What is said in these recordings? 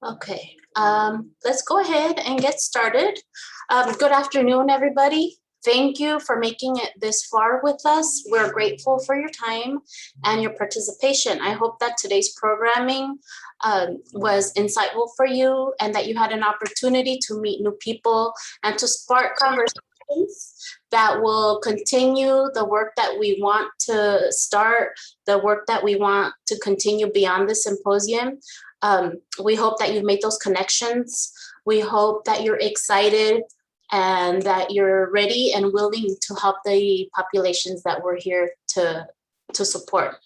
Okay, let's go ahead and get started. Good afternoon, everybody. Thank you for making it this far with us. We're grateful for your time and your participation. I hope that today's programming was insightful for you and that you had an opportunity to meet new people and to spark conversations that will continue the work that we want to start, the work that we want to continue beyond the symposium. We hope that you've made those connections. We hope that you're excited and that you're ready and willing to help the populations that we're here to support.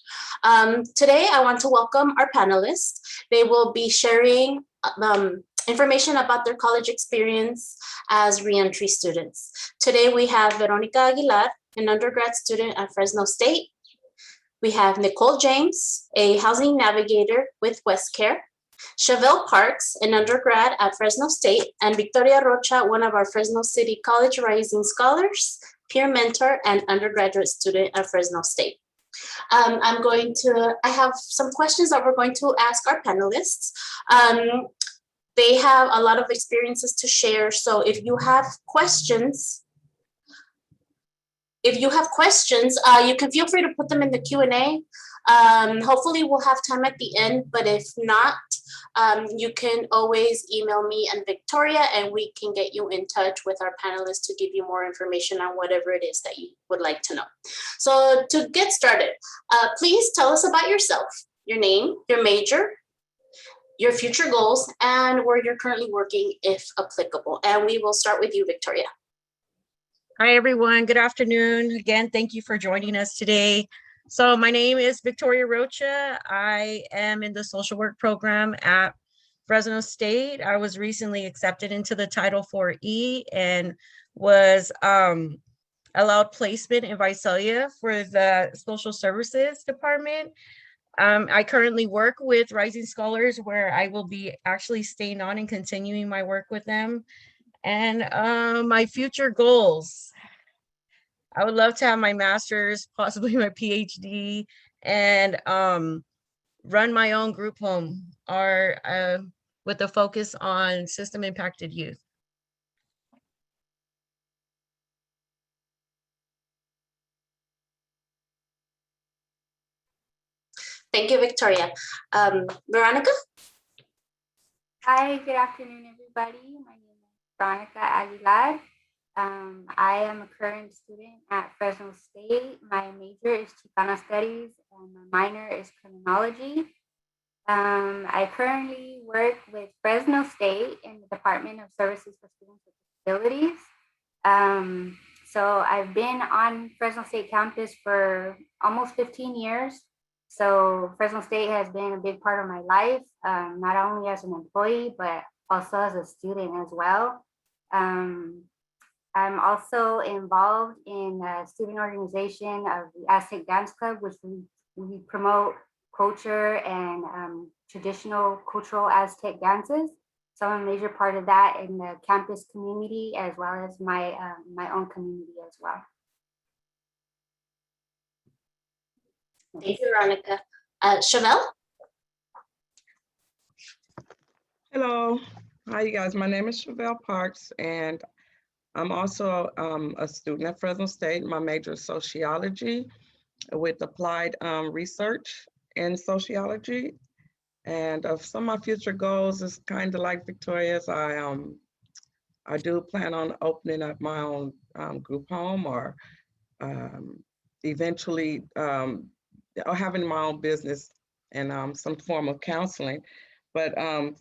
Today, I want to welcome our panelists. They will be sharing information about their college experience as reentry students. Today, we have Veronica Aguilar, an undergrad student at Fresno State. We have Nicole James, a housing navigator with WestCare, Chevelle Parks, an undergrad at Fresno State, and Victoria Rocha, one of our Fresno City College Rising Scholars, peer mentor, and undergraduate student at Fresno State. I have some questions that we're going to ask our panelists. They have a lot of experiences to share, so if you have questions, you can feel free to put them in the Q&A. Hopefully we'll have time at the end, but if not, you can always email me and Victoria and we can get you in touch with our panelists to give you more information on whatever it is that you would like to know. So to get started, please tell us about yourself, your name, your major, your future goals, and where you're currently working if applicable. And we will start with you, Victoria. Hi, everyone. Good afternoon. Again, thank you for joining us today. So my name is Victoria Rocha. I am in the social work program at Fresno State. I was recently accepted into the Title IV and was allowed placement in Visalia for the social services department. I currently work with Rising Scholars where I will be actually staying on and continuing my work with them. And my future goals. I would love to have my master's, possibly my PhD, and run my own group home or with a focus on system impacted youth. Thank you, Victoria. Veronica? Hi, good afternoon, everybody. My name is Veronica Aguilar. I am a current student at Fresno State. My major is Chicana Studies and my minor is criminology. I currently work with Fresno State in the Department of Services for Students with Disabilities. So I've been on Fresno State campus for almost 15 years. So Fresno State has been a big part of my life, not only as an employee, but also as a student as well. I'm also involved in a student organization of the Aztec Dance Club, which we promote culture and traditional cultural Aztec dances. So I'm a major part of that in the campus community, as well as my own community as well. Thank you, Veronica. Chevelle? Hello. Hi, you guys. My name is Chevelle Parks, and I'm also a student at Fresno State. My major is sociology with applied research in sociology. And some of my future goals is kind of like Victoria's. I do plan on opening up my own group home or eventually having my own business and some form of counseling. But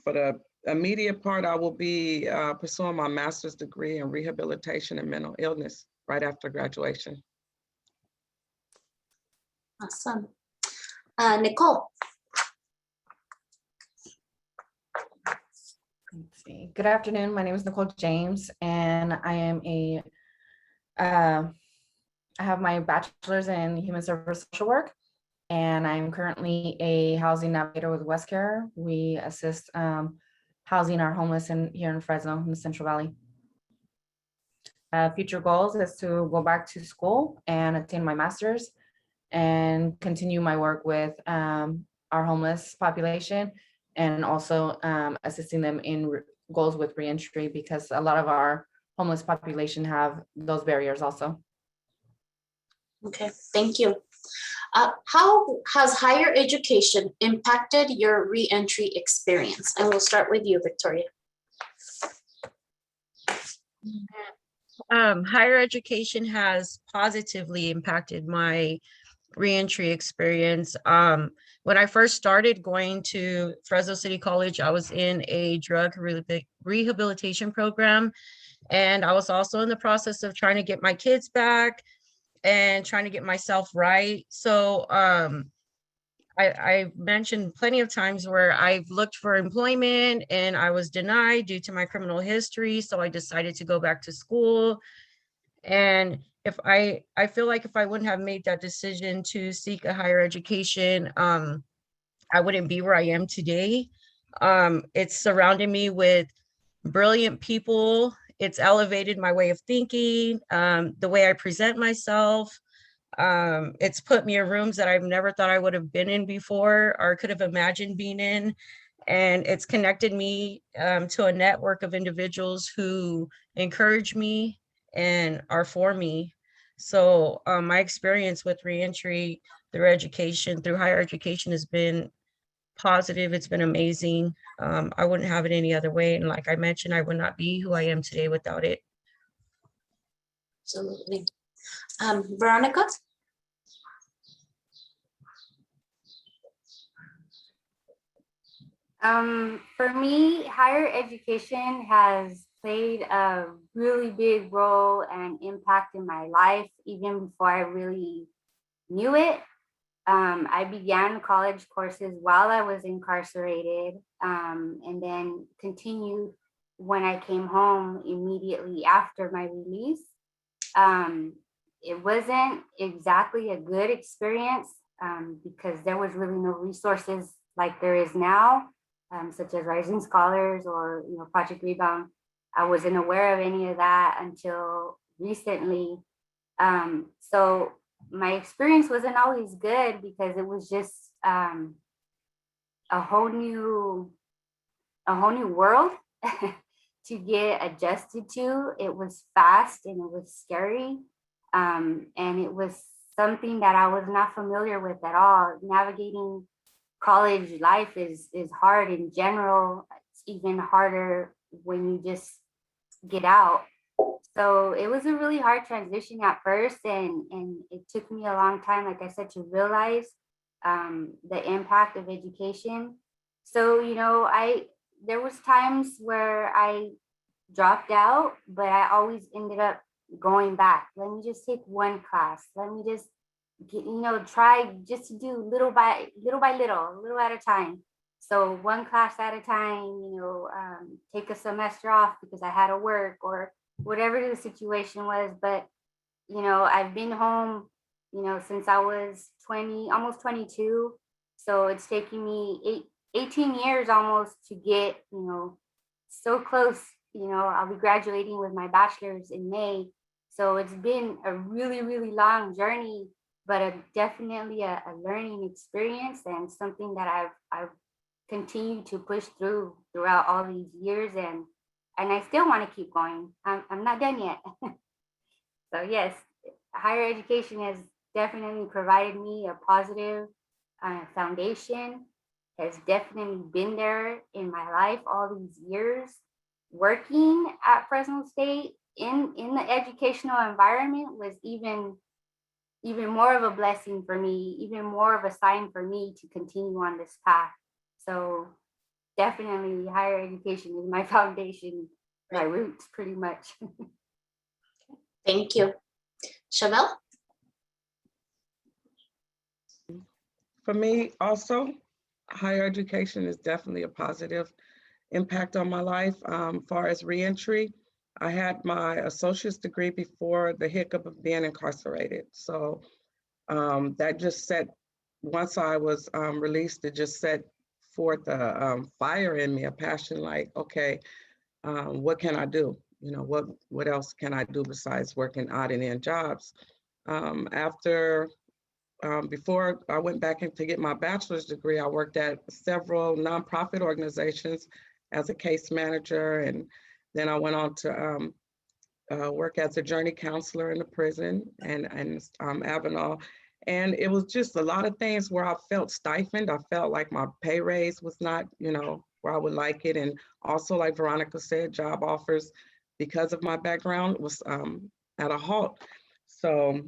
for the immediate part, I will be pursuing my master's degree in rehabilitation and mental illness right after graduation. Awesome. Nicole. Let's see. Good afternoon. My name is Nicole James, and I am I have my bachelor's in human service social work, and I'm currently a housing navigator with WestCare. We assist housing our homeless here in Fresno, in the Central Valley. Future goals is to go back to school and attain my master's and continue my work with our homeless population and also assisting them in goals with reentry, because a lot of our homeless population have those barriers also. Okay, thank you. How has higher education impacted your reentry experience? And we'll start with you, Victoria. Higher education has positively impacted my reentry experience. When I first started going to Fresno City College, I was in a drug rehabilitation program, and I was also in the process of trying to get my kids back and trying to get myself right. So I mentioned plenty of times where I've looked for employment and I was denied due to my criminal history. So I decided to go back to school. And if I feel like if I wouldn't have made that decision to seek a higher education, I wouldn't be where I am today. It's surrounded me with brilliant people. It's elevated my way of thinking, the way I present myself. It's put me in rooms that I've never thought I would have been in before or could have imagined being in. And it's connected me to a network of individuals who encourage me and are for me. So my experience with reentry through education, through higher education, has been positive. It's been amazing. I wouldn't have it any other way. And like I mentioned, I would not be who I am today without it. Absolutely. Veronica? For me, higher education has played a really big role and impact in my life, even before I really knew it. I began college courses while I was incarcerated, and then continued when I came home immediately after my release. It wasn't exactly a good experience because there was really no resources like there is now, such as Rising Scholars or Project Rebound. I wasn't aware of any of that until recently. So my experience wasn't always good because it was just a whole new world to get adjusted to. It was fast and it was scary, and it was something that I was not familiar with at all. Navigating college life is hard in general. It's even harder when you just get out. So it was a really hard transition at first, and it took me a long time, like I said, to realize the impact of education. So there was times where I dropped out, but I always ended up going back. Let me just take one class. Let me just try just to do little by little, little at a time. So one class at a time, take a semester off because I had to work or whatever the situation was. But, I've been home, since I was 20, almost 22. So it's taking me 18 years almost to get, so close. I'll be graduating with my bachelor's in May. So it's been a really, really long journey, but definitely a learning experience and something that I've continued to push throughout all these years. And I still want to keep going. I'm not done yet. So yes, higher education has definitely provided me a positive foundation, has definitely been there in my life all these years. Working at Fresno State in the educational environment was even more of a blessing for me, even more of a sign for me to continue on this path. So definitely higher education is my foundation, my roots pretty much. Thank you. Chevelle? For me, also, higher education is definitely a positive impact on my life. Far as reentry, I had my associate's degree before the hiccup of being incarcerated. So that just set, once I was released, it just set forth a fire in me, a passion like, okay, what can I do? What else can I do besides working odd and end jobs? After before I went back in to get my bachelor's degree, I worked at several nonprofit organizations as a case manager. And then I went on to work as a journey counselor in the prison and Avenal. And it was just a lot of things where I felt stifled. I felt like my pay raise was not, where I would like it. And also, like Veronica said, job offers, because of my background, was at a halt. So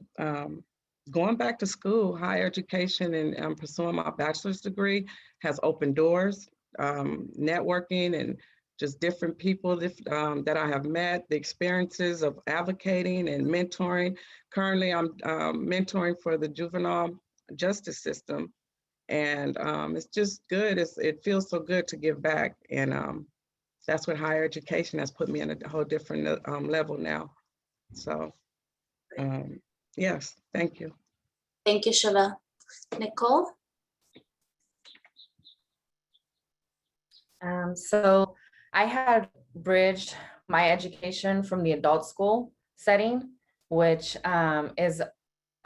going back to school, higher education, and pursuing my bachelor's degree has opened doors, networking, and just different people that I have met, the experiences of advocating and mentoring. Currently, I'm mentoring for the juvenile justice system. And it's just good. It feels so good to give back. And that's what higher education has put me in a whole different level now. So yes, thank you. Thank you, Chevelle. Nicole? So I had bridged my education from the adult school setting, which is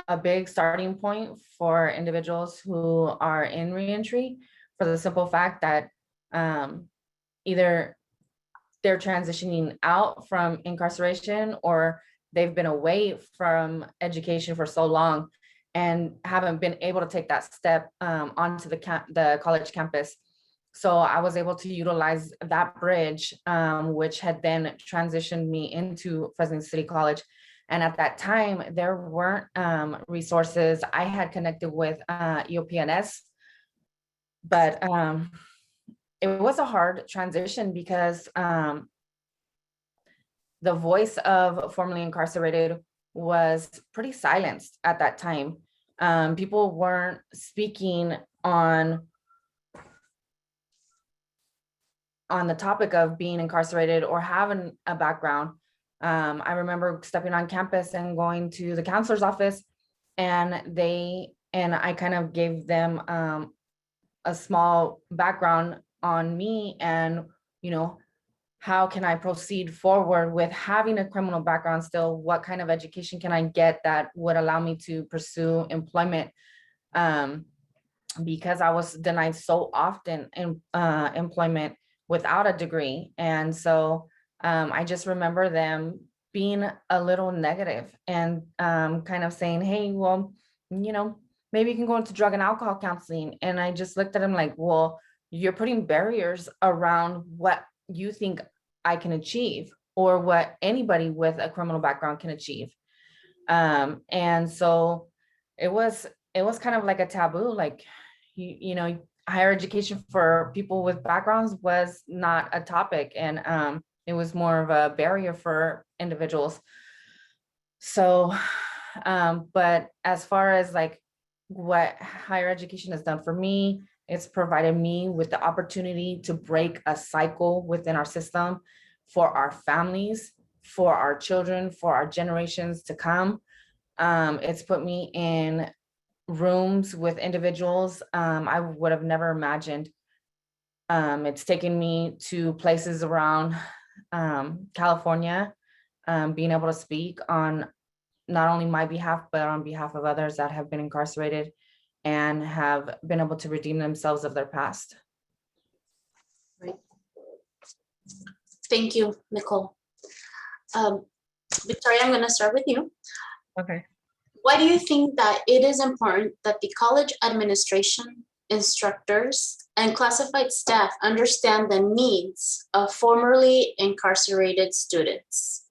a big starting point for individuals who are in reentry, for the simple fact that either they're transitioning out from incarceration, or they've been away from education for so long and haven't been able to take that step onto the college campus. So I was able to utilize that bridge, which had then transitioned me into Fresno City College. And at that time, there weren't resources. I had connected with EOPNS, but it was a hard transition because the voice of formerly incarcerated was pretty silenced at that time. People weren't speaking on the topic of being incarcerated or having a background. I remember stepping on campus and going to the counselor's office, and I kind of gave them a small background on me and, how can I proceed forward with having a criminal background still? What kind of education can I get that would allow me to pursue employment? Because I was denied so often in employment without a degree. And so I just remember them being a little negative and kind of saying, hey, well, maybe you can go into drug and alcohol counseling. And I just looked at them like, well, you're putting barriers around what you think I can achieve or what anybody with a criminal background can achieve. And so it was kind of like a taboo, like, higher education for people with backgrounds was not a topic, and it was more of a barrier for individuals. So, but as far as like what higher education has done for me, it's provided me with the opportunity to break a cycle within our system for our families, for our children, for our generations to come. It's put me in rooms with individuals I would have never imagined. It's taken me to places around California, being able to speak on not only my behalf, but on behalf of others that have been incarcerated and have been able to redeem themselves of their past. Right. Thank you, Nicole. Victoria, I'm going to start with you. Okay. Why do you think that it is important that the college administration, instructors, and classified staff understand the needs of formerly incarcerated students?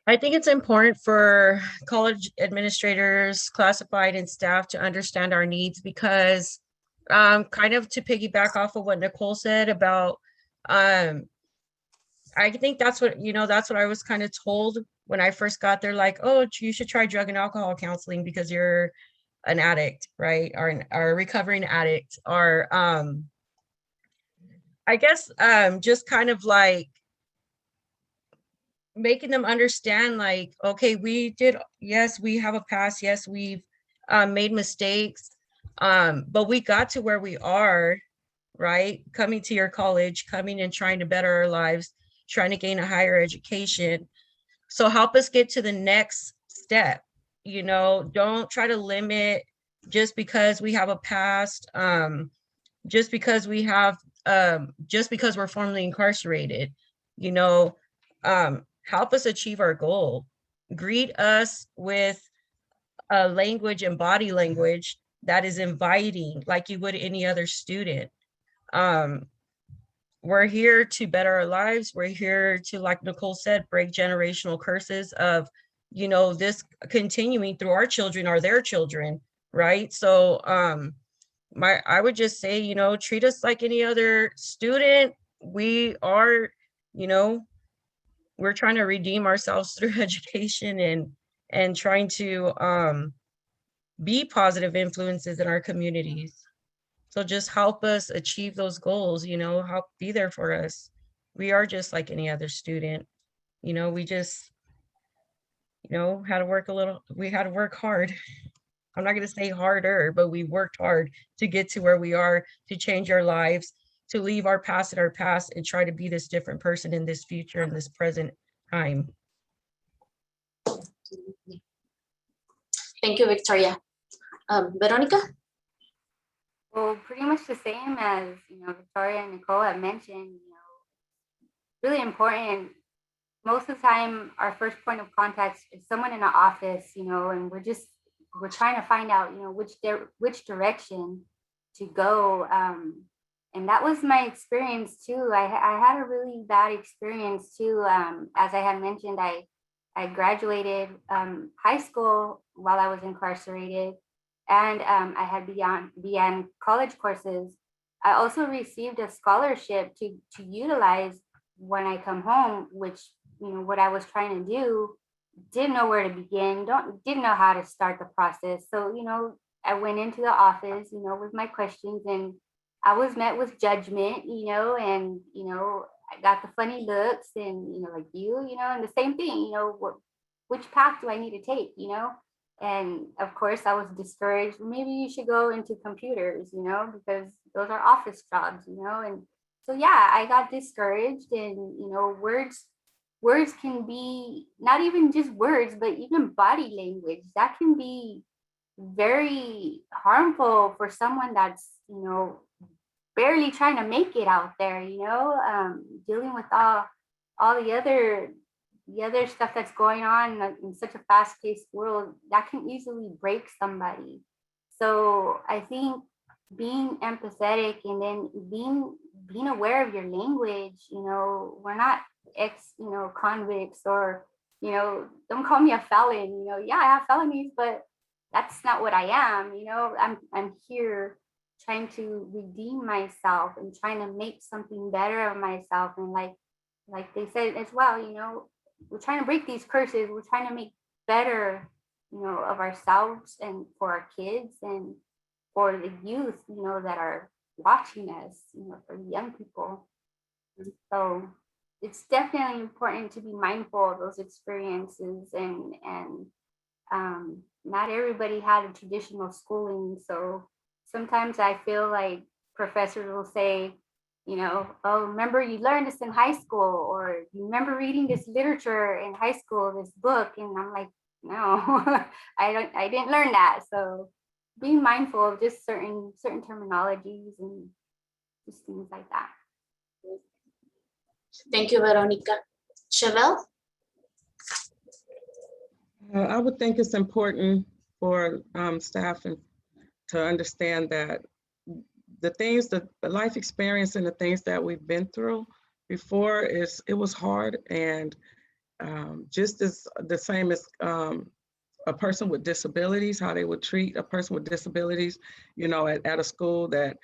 I think it's important for college administrators, classified, and staff to understand our needs because kind of to piggyback off of what Nicole said about, I think that's what I was kind of told when I first got there, like, oh, you should try drug and alcohol counseling because you're an addict, right? Or a recovering addict, or I guess just kind of like making them understand, like, okay, yes, we have a past, yes, we've made mistakes, but we got to where we are, right? Coming to your college, coming and trying to better our lives, trying to gain a higher education. So help us get to the next step, you know, don't try to limit just because we have a past, just because we have, just because we're formerly incarcerated, you know, help us achieve our goal. Greet us with a language and body language that is inviting, like you would any other student. We're here to better our lives. We're here to, like Nicole said, break generational curses of, you know, this continuing through our children or their children, right? So I would just say, you know, treat us like any other student. We are, you know, we're trying to redeem ourselves through education and trying to be positive influences in our communities. So just help us achieve those goals, you know, help be there for us. We are just like any other student, you know, we just, you know, had to work we had to work hard. I'm not going to say harder, but we worked hard to get to where we are, to change our lives, to leave our past in our past and try to be this different person in this future, in this present time. Thank you, Victoria. Veronica? Well, pretty much the same as, you know, Victoria and Nicole have mentioned, you know, really important. Most of the time, our first point of contact is someone in the office, you know, and we're trying to find out, you know, which direction to go. And that was my experience too. I had a really bad experience too. As I had mentioned, I graduated high school while I was incarcerated, and I had began college courses. I also received a scholarship to utilize when I come home, which, you know, what I was trying to do, didn't know where to begin, didn't know how to start the process. So, you know, I went into the office, you know, with my questions, and I was met with judgment, you know, and, you know, I got the funny looks and, you know, like you know, and the same thing, you know, which path do I need to take, you know? And of course I was discouraged. Maybe you should go into computers, you know, because those are office jobs, you know? And so, yeah, I got discouraged, and, you know, words can be not even just words, but even body language that can be very harmful for someone that's, you know, barely trying to make it out there, you know, dealing with all the other stuff that's going on in such a fast-paced world that can easily break somebody. So I think being empathetic and then being aware of your language, you know, we're not you know, convicts, or, you know, don't call me a felon, you know, yeah, I have felonies, but that's not what I am, you know. I'm here trying to redeem myself and trying to make something better of myself. And like they said as well, you know, we're trying to break these curses. We're trying to make better, you know, of ourselves and for our kids and for the youth, you know, that are watching us, you know, for the young people. And so it's definitely important to be mindful of those experiences, and not everybody had a traditional schooling. So sometimes I feel like professors will say, you know, oh, remember you learned this in high school, or you remember reading this literature in high school, this book. And I'm like, no, I didn't learn that. So being mindful of just certain terminologies and just things like that. Thank you, Veronica. Chevelle? I would think it's important for staff to understand that the life experience and the things that we've been through before it was hard, and just as the same as a person with disabilities, how they would treat a person with disabilities, you know, at a school that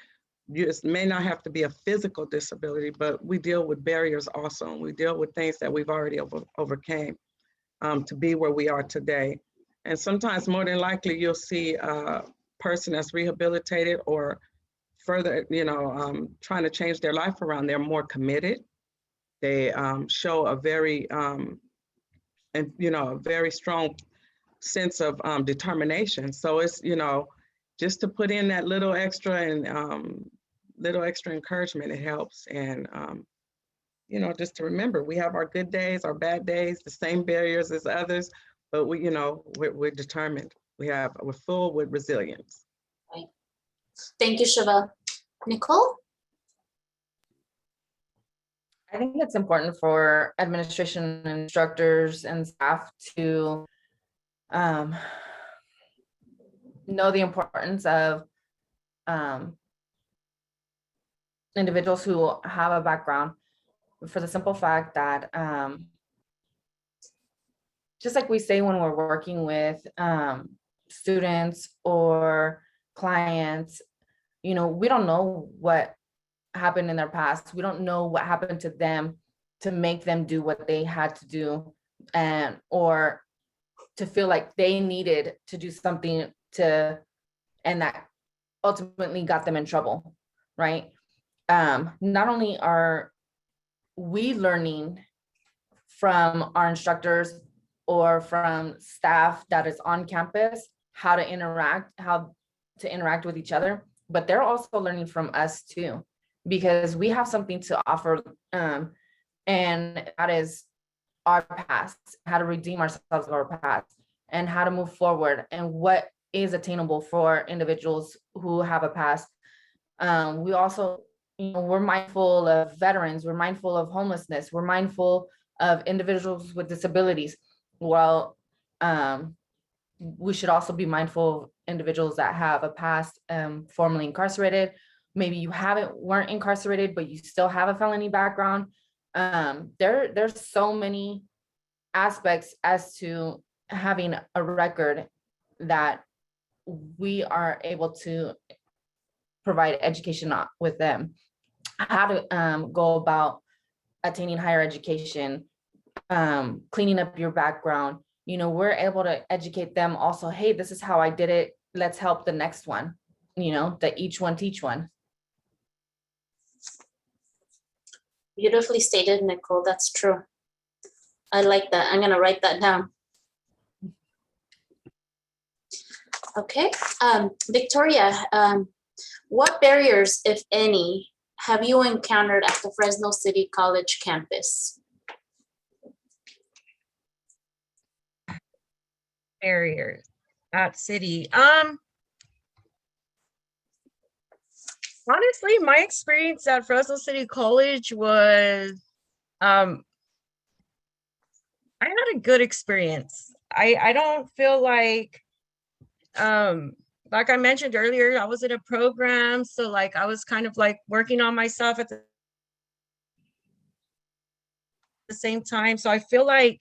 it may not have to be a physical disability, but we deal with barriers also. We deal with things that we've already overcame to be where we are today. And sometimes more than likely you'll see a person that's rehabilitated or further, you know, trying to change their life around. They're more committed. They show a very, and you know, a very strong sense of determination. So it's, you know, just to put in that little extra and little extra encouragement, it helps. And you know, just to remember, we have our good days, our bad days, the same barriers as others, but we're determined. We're full with resilience. Right. Thank you, Chevelle. Nicole? I think it's important for administration and instructors and staff to know the importance of individuals who have a background, for the simple fact that just like we say when we're working with students or clients, we don't know what happened in their past. We don't know what happened to them to make them do what they had to do, or to feel like they needed to do something and that ultimately got them in trouble, right? Not only are we learning from our instructors or from staff that is on campus how to interact with each other, but they're also learning from us too, because we have something to offer, and that is our past, how to redeem ourselves of our past, and how to move forward, and what is attainable for individuals who have a past. We also, we're mindful of veterans, we're mindful of homelessness, we're mindful of individuals with disabilities. Well, we should also be mindful of individuals that have a past, formerly incarcerated. Maybe you weren't incarcerated, but you still have a felony background. There's so many aspects as to having a record that we are able to provide education with them, how to go about attaining higher education, cleaning up your background. We're able to educate them also. Hey, this is how I did it. Let's help the next one. That each one teach one. Beautifully stated, Nicole. That's true. I like that. I'm going to write that down. Okay. Victoria, what barriers, if any, have you encountered at the Fresno City College campus? Barriers at City. Honestly, my experience at Fresno City College was, I had a good experience. I don't feel like I mentioned earlier, I was in a program, so like I was kind of like working on myself at the same time. So I feel like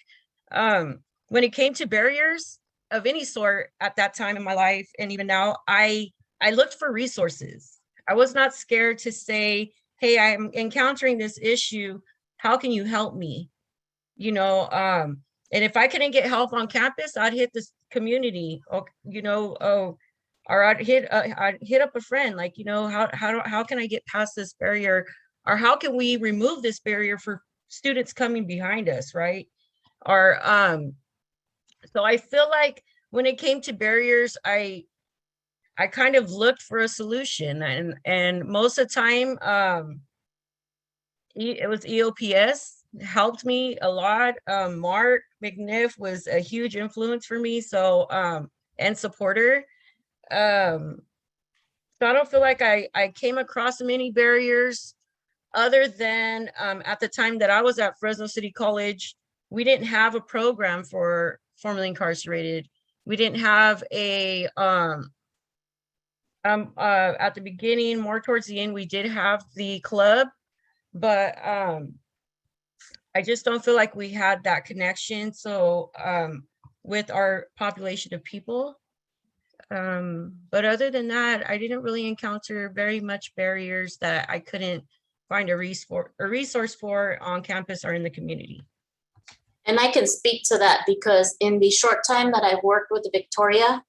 when it came to barriers of any sort at that time in my life, and even now, I looked for resources. I was not scared to say, hey, I'm encountering this issue. How can you help me? And if I couldn't get help on campus, I'd hit this community, or or I'd hit up a friend, like, how can I get past this barrier, or how can we remove this barrier for students coming behind us, right? Or so I feel like when it came to barriers, I kind of looked for a solution, and most of the time, it was EOPS helped me a lot. Mark McNiff was a huge influence for me, so and supporter. So I don't feel like I came across many barriers, other than at the time that I was at Fresno City College, we didn't have a program for formerly incarcerated. We didn't have a at the beginning, more towards the end, we did have the club, but I just don't feel like we had that connection. So with our population of people. But other than that, I didn't really encounter very much barriers that I couldn't find a resource for on campus or in the community. And I can speak to that because in the short time that I've worked with Victoria,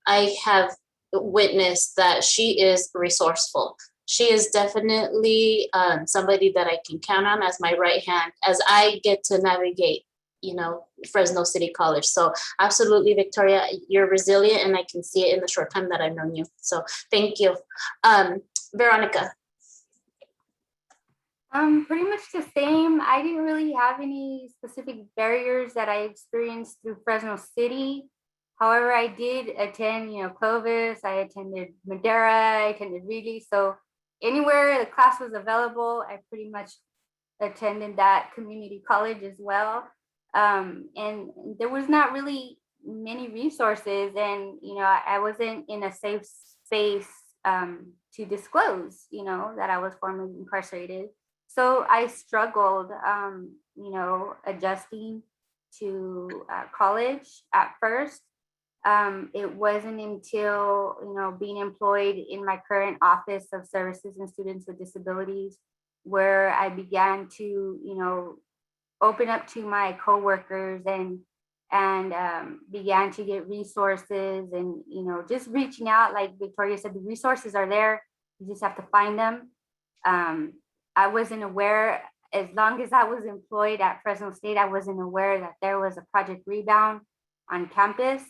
I have witnessed that she is resourceful. She is definitely somebody that I can count on as my right hand as I get to navigate, Fresno City College. So absolutely, Victoria, you're resilient, and I can see it in the short time that I've known you. So thank you. Veronica. Pretty much the same. I didn't really have any specific barriers that I experienced through Fresno City. However, I did attend, Clovis, I attended Madera, I attended Reedy. So anywhere the class was available, I pretty much attended that community college as well. And there was not really many resources, and I wasn't in a safe space to disclose, that I was formerly incarcerated. So I struggled, adjusting to college at first. It wasn't until, being employed in my current office of services and students with disabilities where I began to, open up to my coworkers and began to get resources and, just reaching out. Like Victoria said, the resources are there. You just have to find them. I wasn't aware, as long as I was employed at Fresno State, I wasn't aware that there was a Project Rebound on campus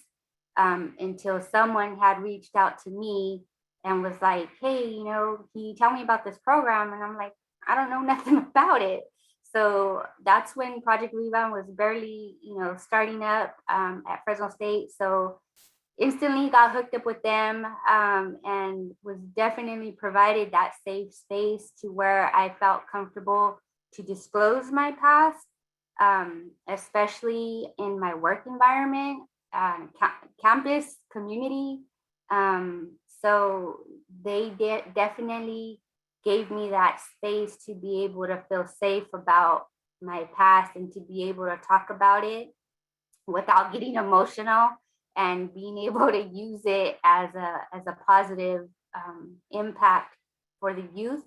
until someone had reached out to me and was like, hey, can you tell me about this program? And I'm like, I don't know nothing about it. So that's when Project Rebound was barely, starting up at Fresno State. So instantly got hooked up with them and was definitely provided that safe space to where I felt comfortable to disclose my past, especially in my work environment, campus, community. So they definitely gave me that space to be able to feel safe about my past and to be able to talk about it without getting emotional and being able to use it as a positive impact for the youth,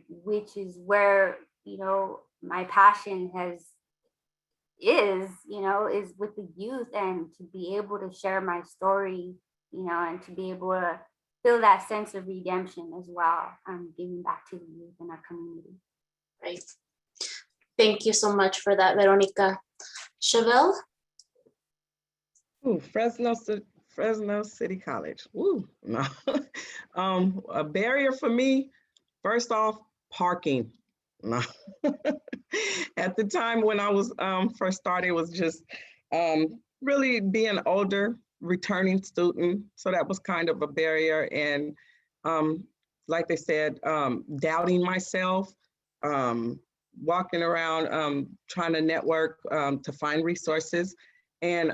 which is where my passion is with the youth, and to be able to share my story, and to be able to feel that sense of redemption as well, giving back to the youth in our community. Right. Thank you so much for that, Veronica. Chevelle? Ooh, Fresno City College. Ooh, no. A barrier for me, first off, parking. No. At the time when I was first started, it was just really being older, returning student. So that was kind of a barrier. And like they said, doubting myself, walking around, trying to network to find resources, and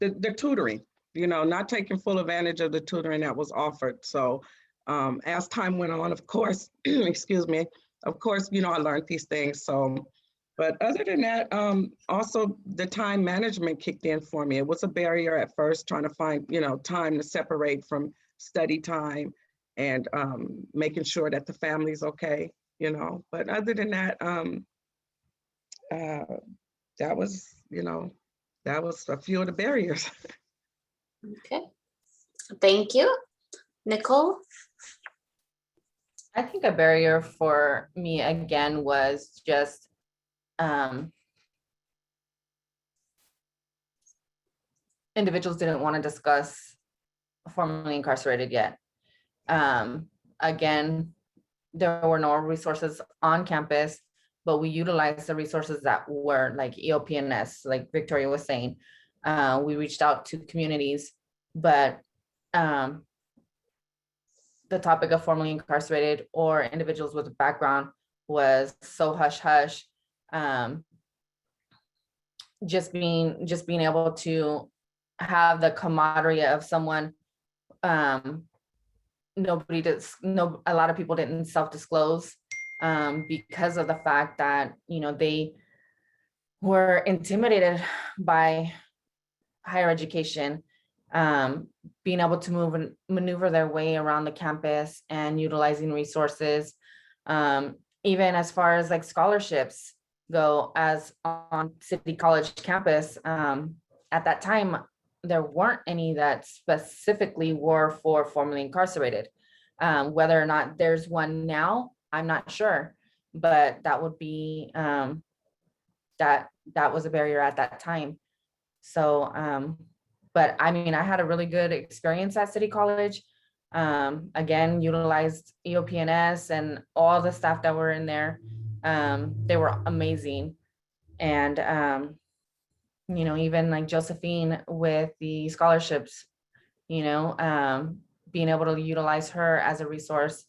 the tutoring, not taking full advantage of the tutoring that was offered. So as time went on, of course, excuse me, of course, I learned these things. So, but other than that, also the time management kicked in for me. It was a barrier at first, trying to find, time to separate from study time and making sure that the family's okay, But other than that, that was, that was a few of the barriers. Okay. Thank you. Nicole? I think a barrier for me again was just individuals didn't want to discuss formerly incarcerated yet. Again, there were no resources on campus, but we utilized the resources that were like EOP&S, like Victoria was saying. We reached out to communities, but the topic of formerly incarcerated or individuals with a background was so hush hush. Just being able to have the camaraderie of someone. A lot of people didn't self-disclose because of the fact that they were intimidated by higher education, being able to move and maneuver their way around the campus and utilizing resources, even as far as like scholarships go, as on City College campus. At that time, there weren't any that specifically were for formerly incarcerated. Whether or not there's one now, I'm not sure, but that would be that was a barrier at that time. So but I mean, I had a really good experience at City College. Again, utilized EOPNS and all the staff that were in there. They were amazing. And, you know, even like Josephine with the scholarships, you know, being able to utilize her as a resource.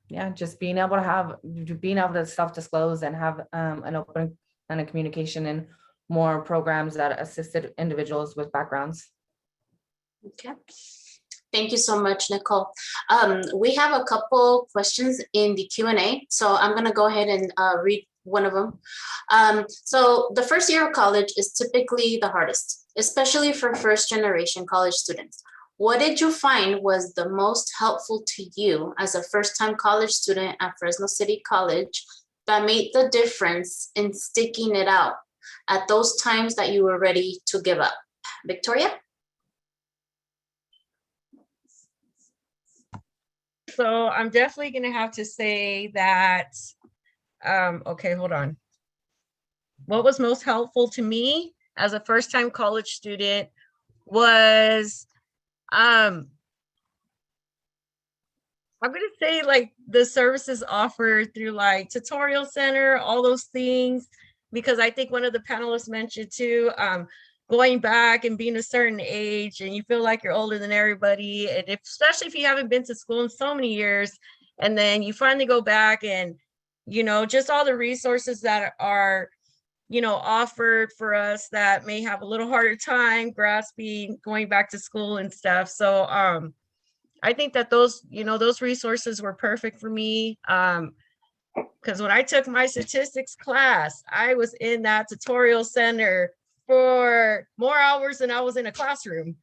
Yeah, just being able to self-disclose and have an open and a communication and more programs that assisted individuals with backgrounds. Okay. Thank you so much, Nicole. We have a couple questions in the Q&A, so I'm going to go ahead and read one of them. So the first year of college is typically the hardest, especially for first-generation college students. What did you find was the most helpful to you as a first-time college student at Fresno City College that made the difference in sticking it out at those times that you were ready to give up? Victoria? So I'm definitely going to have to say that, okay, hold on. What was most helpful to me as a first-time college student was, I'm going to say like the services offered through like tutorial center, all those things, because I think one of the panelists mentioned too, going back and being a certain age and you feel like you're older than everybody. And especially if you haven't been to school in so many years, and then you finally go back and, you know, just all the resources that are, you know, offered for us that may have a little harder time grasping going back to school and stuff. So I think that those, you know, those resources were perfect for me. Because when I took my statistics class, I was in that tutorial center for more hours than I was in a classroom,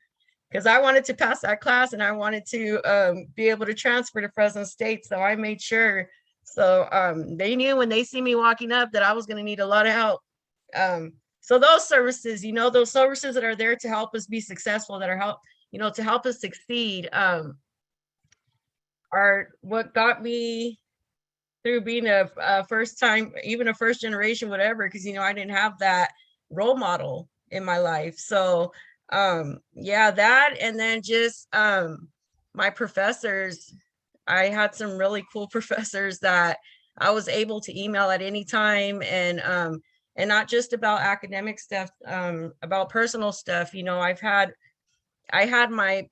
because I wanted to pass that class and I wanted to be able to transfer to Fresno State. So I made sure. So they knew when they see me walking up that I was going to need a lot of help. So those services, you know, those services that are there to help us be successful, that are to help us succeed, are what got me through being a first time, even a first generation, whatever, because, you know, I didn't have that role model in my life. So yeah, that, and then just my professors, I had some really cool professors that I was able to email at any time, and not just about academic stuff, about personal stuff. You know, I had my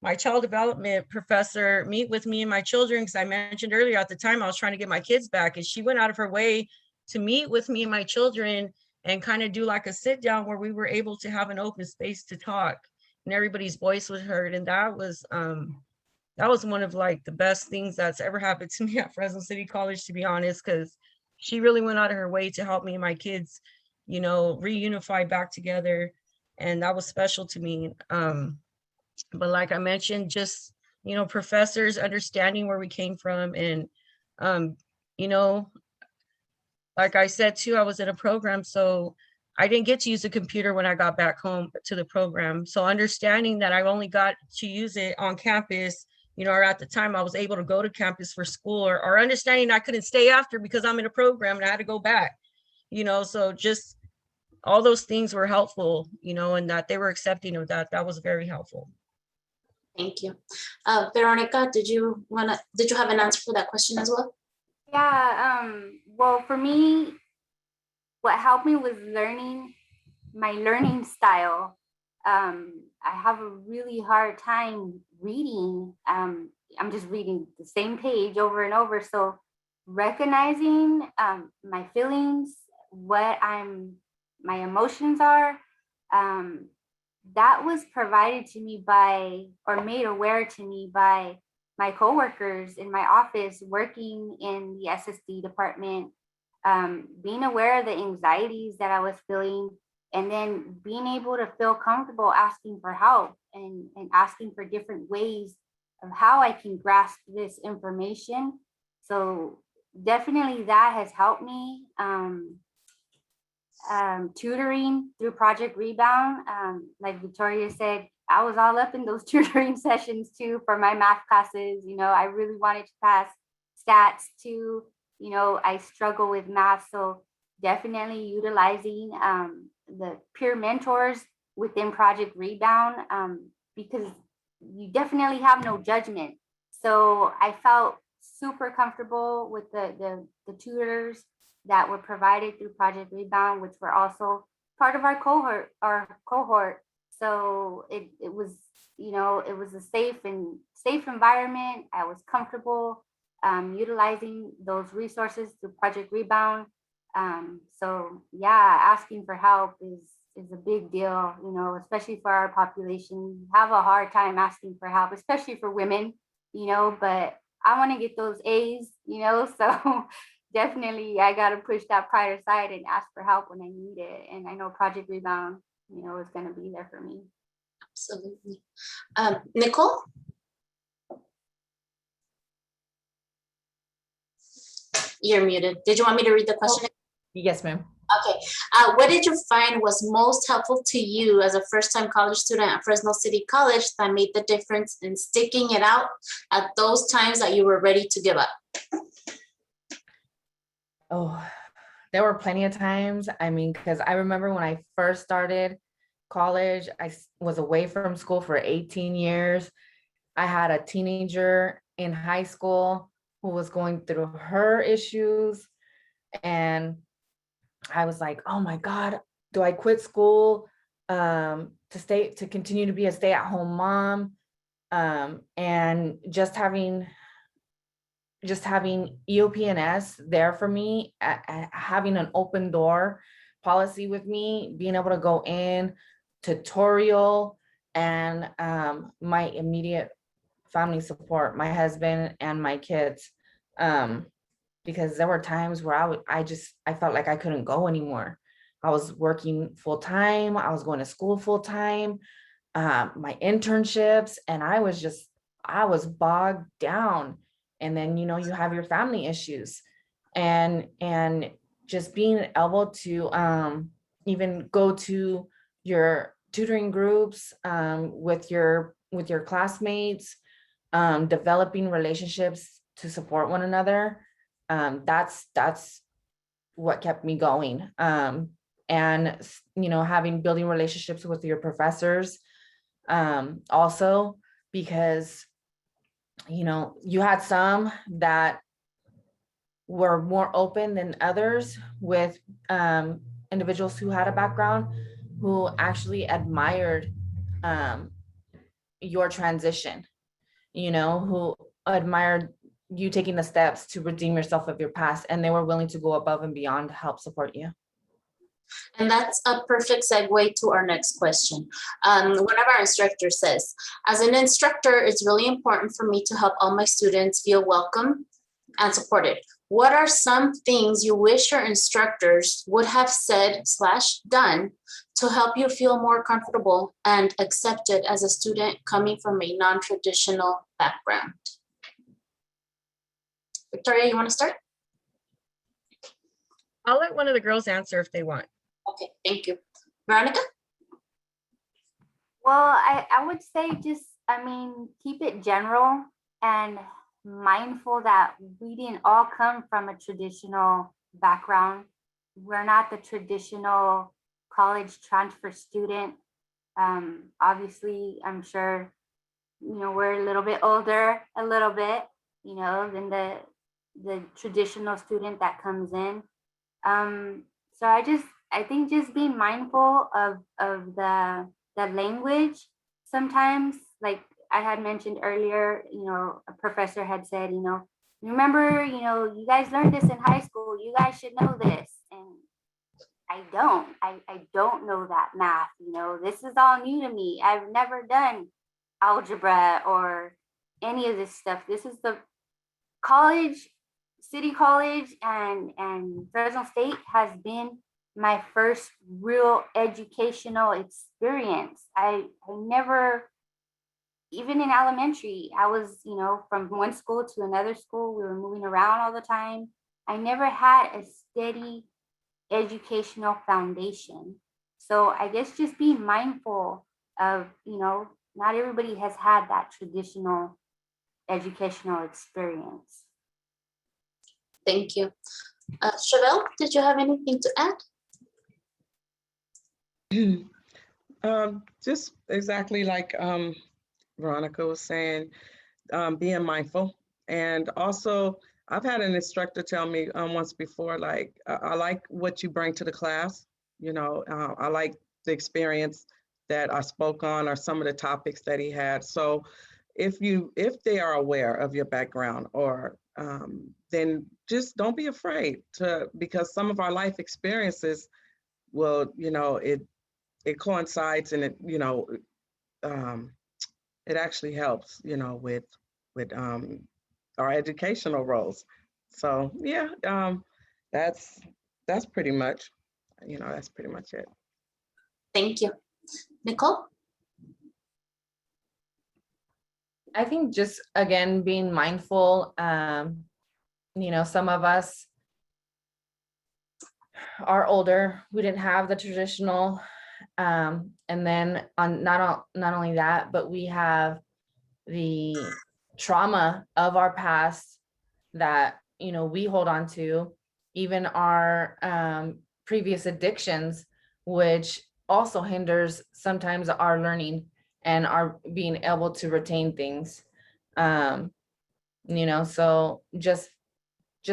my child development professor meet with me and my children, because I mentioned earlier at the time I was trying to get my kids back, and she went out of her way to meet with me and my children and kind of do like a sit down where we were able to have an open space to talk and everybody's voice was heard. And that was one of like the best things that's ever happened to me at Fresno City College, to be honest, because she really went out of her way to help me and my kids, you know, reunify back together. And that was special to me. But like I mentioned, just, you know, professors understanding where we came from. And, you know, like I said, too, I was in a program, so I didn't get to use a computer when I got back home to the program. So understanding that I only got to use it on campus, you know, or at the time I was able to go to campus for school, or understanding I couldn't stay after because I'm in a program and I had to go back, you know, so just all those things were helpful, you know, and that they were accepting of that. That was very helpful. Thank you. Veronica, did you have an answer for that question as well? Yeah, well, for me, what helped me was my learning style. I have a really hard time reading. I'm just reading the same page over and over. So recognizing my feelings, what my emotions are, that was provided to me or made aware to me by my coworkers in my office working in the SSD department, being aware of the anxieties that I was feeling, and then being able to feel comfortable asking for help and asking for different ways of how I can grasp this information. So definitely that has helped me. Tutoring through Project Rebound. Like Victoria said, I was all up in those tutoring sessions too for my math classes. You know, I really wanted to pass stats too. You know, I struggle with math. So definitely utilizing the peer mentors within Project Rebound, because you definitely have no judgment. So I felt super comfortable with the tutors that were provided through Project Rebound, which were also part of our cohort. So it was, you know, it was a safe environment. I was comfortable utilizing those resources through Project Rebound. So yeah, asking for help is a big deal, you know, especially for our population. We have a hard time asking for help, especially for women, you know, but I want to get those A's, you know, so definitely I got to push that pride aside and ask for help when I need it. And I know Project Rebound, you know, is going to be there for me. Absolutely. Nicole? You're muted. Did you want me to read the question? Yes, ma'am. Okay. What did you find was most helpful to you as a first-time college student at Fresno City College that made the difference in sticking it out at those times that you were ready to give up? Oh, there were plenty of times. I mean, because I remember when I first started college, I was away from school for 18 years. I had a teenager in high school who was going through her issues. And I was like, oh my God, do I quit school to continue to be a stay-at-home mom? And just having EOP&S there for me, having an open door policy with me, being able to go in, tutorial, and my immediate family support, my husband and my kids, because there were times where I felt like I couldn't go anymore. I was working full time, I was going to school full time, my internships, and I was bogged down. And then, you know, you have your family issues, and just being able to even go to your tutoring groups with your classmates, developing relationships to support one another. That's what kept me going. And, you know, building relationships with your professors, also, because, you know, you had some that were more open than others with individuals who had a background, who actually admired your transition, you know, who admired you taking the steps to redeem yourself of your past, and they were willing to go above and beyond to help support you. And that's a perfect segue to our next question. One of our instructors says, as an instructor, it's really important for me to help all my students feel welcome and supported. What are some things you wish your instructors would have said/done to help you feel more comfortable and accepted as a student coming from a non-traditional background? Victoria, you want to start? I'll let one of the girls answer if they want. Okay, thank you. Veronica? Well, I would say keep it general and mindful that we didn't all come from a traditional background. We're not the traditional college transfer student. Obviously, I'm sure, you know, we're a little bit older, you know, than the traditional student that comes in. So I think just being mindful of the language. Sometimes, like I had mentioned earlier, you know, a professor had said, you know, remember, you know, you guys learned this in high school, you guys should know this. And I don't know that math, you know, this is all new to me. I've never done algebra or any of this stuff. This is the college, City College and Fresno State has been my first real educational experience. I never, even in elementary, I was, you know, from one school to another school. We were moving around all the time. I never had a steady educational foundation. So I guess just being mindful of, you know, not everybody has had that traditional educational experience. Thank you. Chevelle, did you have anything to add? Just exactly like Veronica was saying, being mindful. And also, I've had an instructor tell me once before, like, I like what you bring to the class. I like the experience that I spoke on or some of the topics that he had. So if they are aware of your background or then just don't be afraid to, because some of our life experiences will, it coincides and um, it actually helps, with our educational roles. So yeah, that's that's pretty much, that's pretty much it. Thank you. Nicole? I think just again being mindful. Some of us are older. We didn't have the traditional, and then on not only that, but we have the trauma of our past that we hold on to, even our previous addictions, which also hinders sometimes our learning and our being able to retain things. So just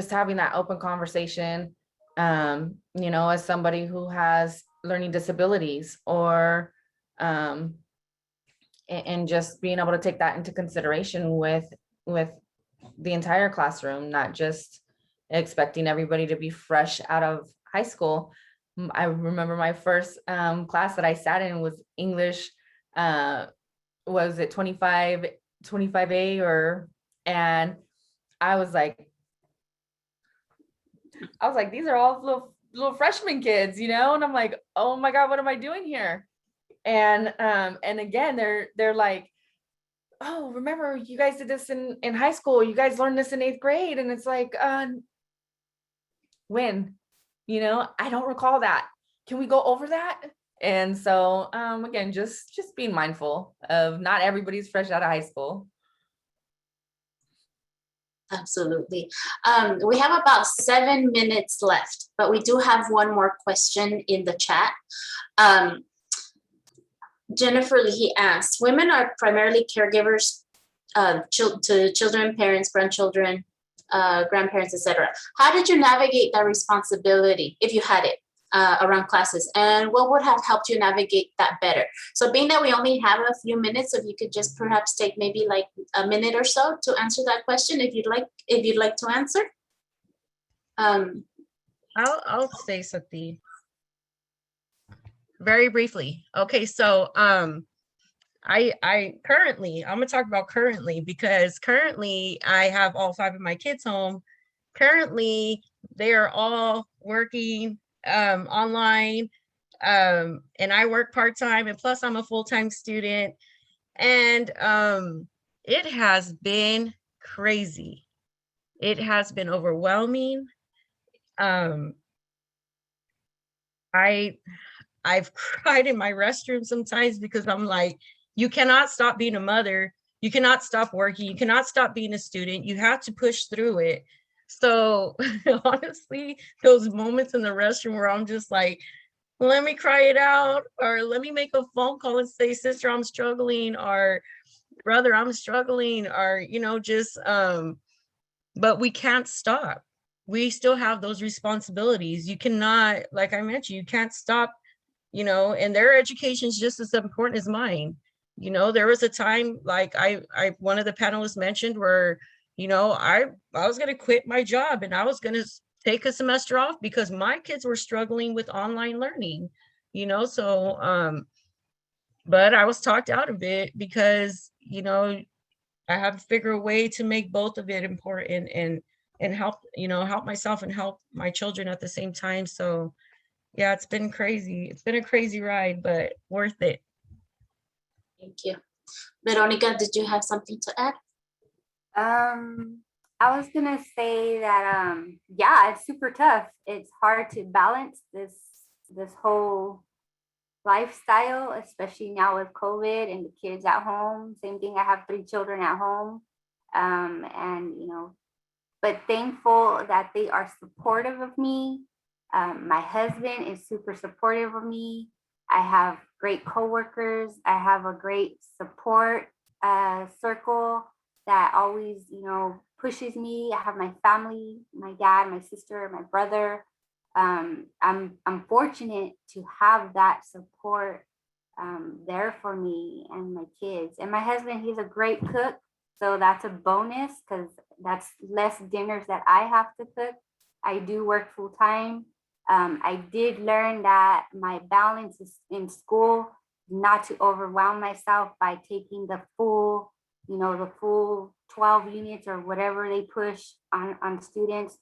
having that open conversation, as somebody who has learning disabilities or and just being able to take that into consideration with the entire classroom, not just expecting everybody to be fresh out of high school. I remember my first class that I sat in was English. Was it 25A and I was like, these are all little freshman kids, and I'm like, oh my God, what am I doing here? And again, they're like, oh, remember you guys did this in high school, you guys learned this in 8th grade. And it's like, when, I don't recall that. Can we go over that? And so again, just being mindful of not everybody's fresh out of high school. Absolutely. We have about 7 minutes left, but we do have one more question in the chat. Jennifer Lee asked, women are primarily caregivers to children, parents, grandchildren, grandparents, etc. How did you navigate that responsibility, if you had it, around classes? And what would have helped you navigate that better? So being that we only have a few minutes, if you could just perhaps take maybe like a minute or so to answer that question, if you'd like to answer. I'll say something very briefly. Okay, so I currently, I'm gonna talk about currently, because currently I have all 5 of my kids home. Currently, they are all working online, and I work part-time, and plus I'm a full-time student, and it has been crazy. It has been overwhelming. I've cried in my restroom sometimes because I'm like, you cannot stop being a mother. You cannot stop working. You cannot stop being a student. You have to push through it. So honestly, those moments in the restroom where I'm just like, let me cry it out, or let me make a phone call and say, sister, I'm struggling, or brother, I'm struggling, or, but we can't stop. We still have those responsibilities. You cannot, like I mentioned, you can't stop, and their education is just as important as mine. There was a time, like I one of the panelists mentioned, where, I was going to quit my job and I was going to take a semester off because my kids were struggling with online learning, so, but I was talked out of it because, I have to figure a way to make both of it important and help, help myself and help my children at the same time. So yeah, it's been crazy. It's been a crazy ride, but worth it. Thank you. Veronica, did you have something to add? I was gonna say that yeah, it's super tough. It's hard to balance this whole lifestyle, especially now with COVID and the kids at home. Same thing, I have 3 children at home. And but thankful that they are supportive of me. My husband is super supportive of me. I have great coworkers. I have a great support circle that always, pushes me. I have my family, my dad, my sister, my brother. I'm fortunate to have that support there for me and my kids. And my husband, he's a great cook. So that's a bonus because that's less dinners that I have to cook. I do work full time. I did learn that my balance is in school, not to overwhelm myself by taking the full 12 units or whatever they push on students.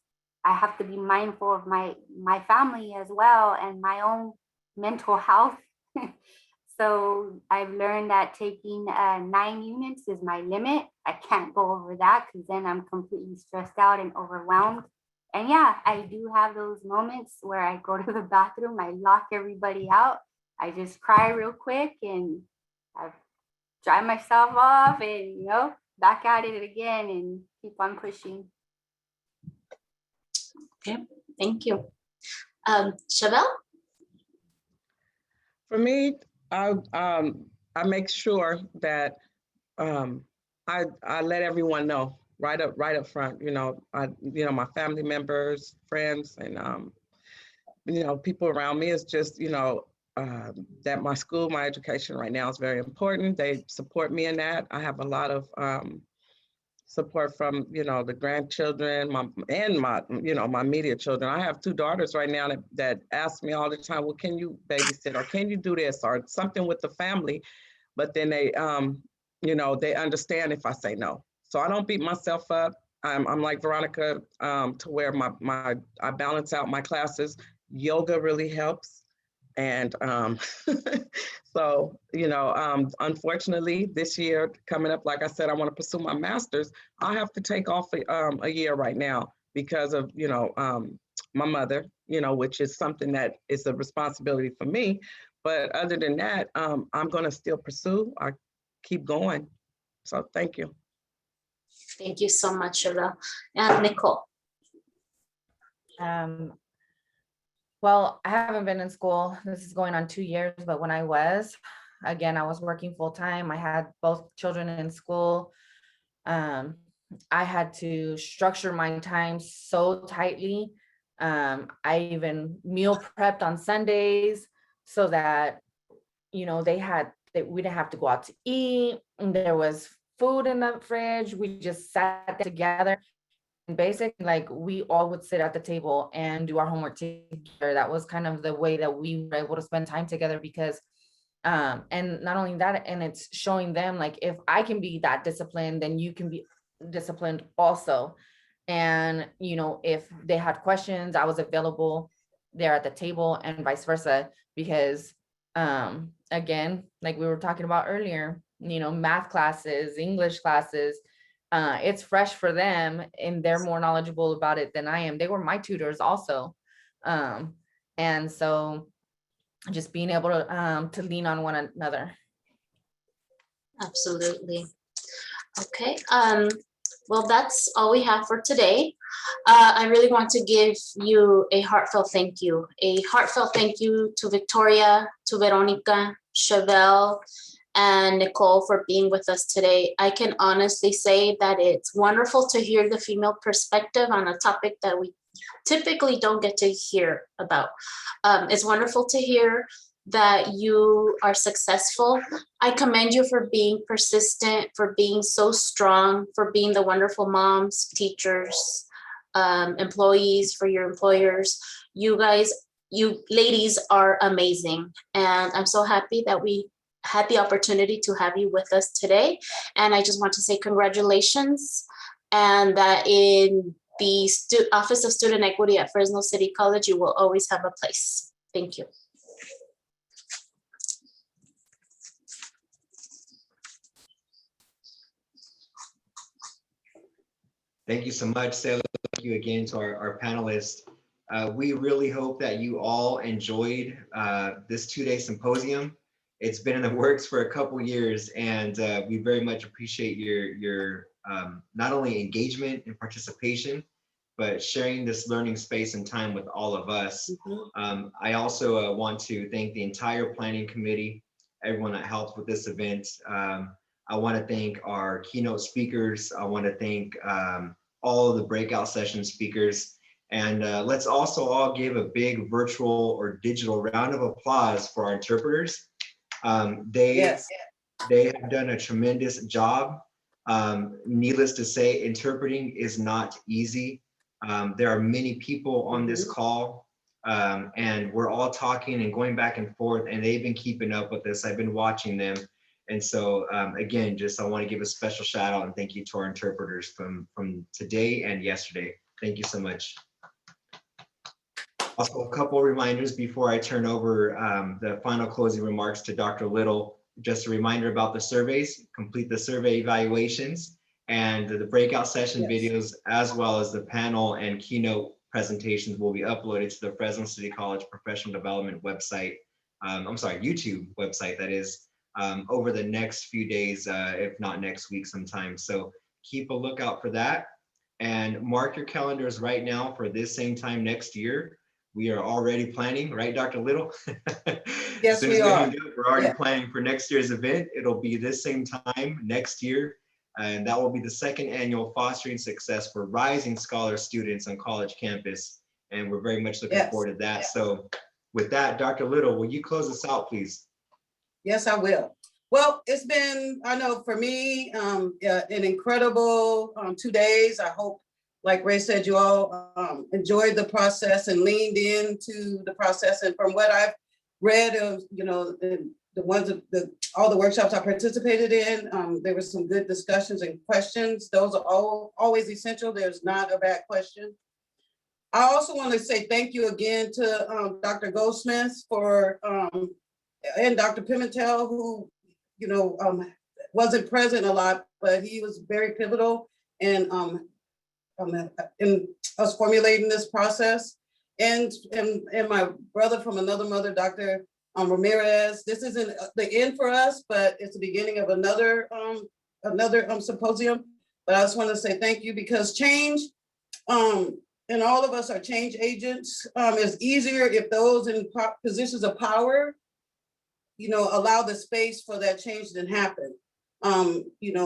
I have to be mindful of my family as well and my own mental health. So I've learned that taking 9 units is my limit. I can't go over that because then I'm completely stressed out and overwhelmed. And yeah, I do have those moments where I go to the bathroom, I lock everybody out, I just cry real quick and I dry myself off and, back at it again and keep on pushing. Okay, thank you. Chevelle? For me, I make sure that I let everyone know right up front. My family members, friends, and people around me is just that my school, my education right now is very important. They support me in that. I have a lot of support from the grandchildren, my immediate children. I have 2 daughters right now that ask me all the time, well, can you babysit or can you do this or something with the family? But then they they understand if I say no. So I don't beat myself up. I'm like Veronica, to where I balance out my classes. Yoga really helps. And so, unfortunately, this year coming up, like I said, I want to pursue my master's. I have to take off a year right now because of, my mother, which is something that is a responsibility for me. But other than that, I'm going to still pursue. I keep going. So thank you. Thank you so much, Chevelle. And Nicole? Well, I haven't been in school. This is going on 2 years, but when I was working full time. I had both children in school. I had to structure my time so tightly. I even meal prepped on Sundays so that, we didn't have to go out to eat. And there was food in the fridge. We just sat together. Basically, like, we all would sit at the table and do our homework together. That was kind of the way that we were able to spend time together because and not only that, and it's showing them, like, if I can be that disciplined, then you can be disciplined also. And if they had questions, I was available there at the table, and vice versa, because again, like we were talking about earlier, math classes, English classes, it's fresh for them and they're more knowledgeable about it than I am. They were my tutors also. And so just being able to lean on one another. Absolutely. Okay. Well, that's all we have for today. I really want to give you a heartfelt thank you. A heartfelt thank you to Victoria, to Veronica, Chevelle, and Nicole for being with us today. I can honestly say that it's wonderful to hear the female perspective on a topic that we typically don't get to hear about. It's wonderful to hear that you are successful. I commend you for being persistent, for being so strong, for being the wonderful moms, teachers, employees, for your employers. You ladies are amazing. And I'm so happy that we had the opportunity to have you with us today. And I just want to say congratulations, and that in the Office of Student Equity at Fresno City College, you will always have a place. Thank you. Thank you so much, Sailor. Thank you again to our panelists. We really hope that you all enjoyed this 2-day symposium. It's been in the works for a couple years, and we very much appreciate your not only engagement and participation, but sharing this learning space and time with all of us. I also want to thank the entire planning committee, everyone that helped with this event. I want to thank our keynote speakers. I want to thank all of the breakout session speakers. And let's also all give a big virtual or digital round of applause for our interpreters. They have done a tremendous job. Needless to say, interpreting is not easy. There are many people on this call, and we're all talking and going back and forth, and they've been keeping up with this. I've been watching them. And so again, I want to give a special shout out and thank you to our interpreters from today and yesterday. Thank you so much. Also, a couple of reminders before I turn over the final closing remarks to Dr. Little. Just a reminder about the surveys, complete the survey evaluations and the breakout session videos, as well as the panel and keynote presentations will be uploaded to the Fresno City College Professional Development website. YouTube website, that is, over the next few days, if not next week sometime. So keep a lookout for that and mark your calendars right now for this same time next year. We are already planning, right, Dr. Little? Yes, we are. We're already planning for next year's event. It'll be this same time next year. And that will be the second annual Fostering Success for Rising Scholar Students on college campus. And we're very much looking forward to that. So with that, Dr. Little, will you close us out, please? Yes, I will. Well, it's been, I know for me, an incredible 2 days. I hope, like Ray said, you all enjoyed the process and leaned into the process. And from what I've read of, the ones all the workshops I participated in, there were some good discussions and questions. Those are always essential. There's not a bad question. I also want to say thank you again to Dr. Goldsmith and Dr. Pimentel, who, wasn't present a lot, but he was very pivotal in us formulating this process. And my brother from another mother, Dr. Ramirez. This isn't the end for us, but it's the beginning of another symposium. But I just want to say thank you, because change, and all of us are change agents. It's easier if those in positions of power, allow the space for that change to happen.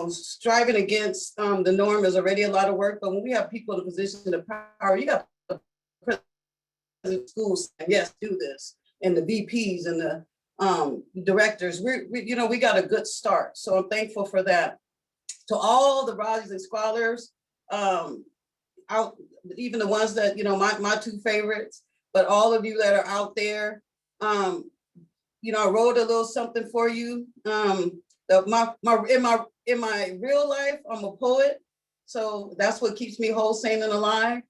Striving against the norm is already a lot of work, but when we have people in a position of power, you got the president schools saying, yes, do this, and the VPs and the directors. We got a good start. So I'm thankful for that. To all the rising scholars, even the ones that, my two favorites, but all of you that are out there, I wrote a little something for you. In my real life, I'm a poet. So that's what keeps me whole, sane, and alive.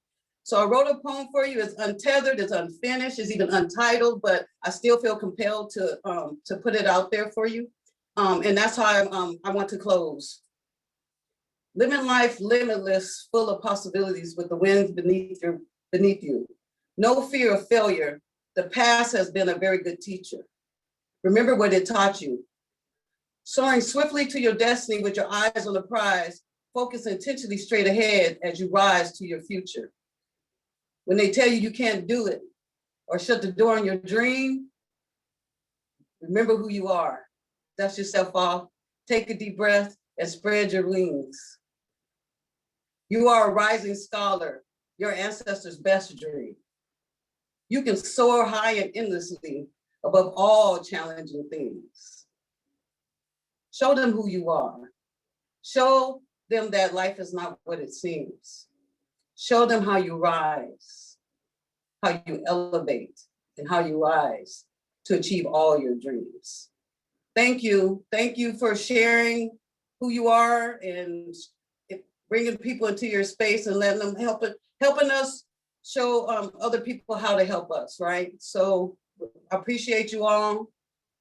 So I wrote a poem for you. It's untethered, it's unfinished, it's even untitled, but I still feel compelled to put it out there for you. And that's how I want to close. Living life limitless, full of possibilities with the winds beneath you. No fear of failure. The past has been a very good teacher. Remember what it taught you. Soaring swiftly to your destiny with your eyes on the prize, focus intentionally straight ahead as you rise to your future. When they tell you you can't do it or shut the door on your dream, remember who you are. Dust yourself off, take a deep breath, and spread your wings. You are a rising scholar, your ancestors' best dream. You can soar high and endlessly above all challenging things. Show them who you are. Show them that life is not what it seems. Show them how you rise, how you elevate, and how you rise to achieve all your dreams. Thank you. Thank you for sharing who you are and bringing people into your space and letting them helping us show other people how to help us, right? So I appreciate you all,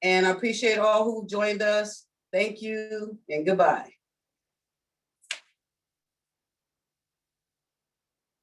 and I appreciate all who joined us. Thank you and goodbye.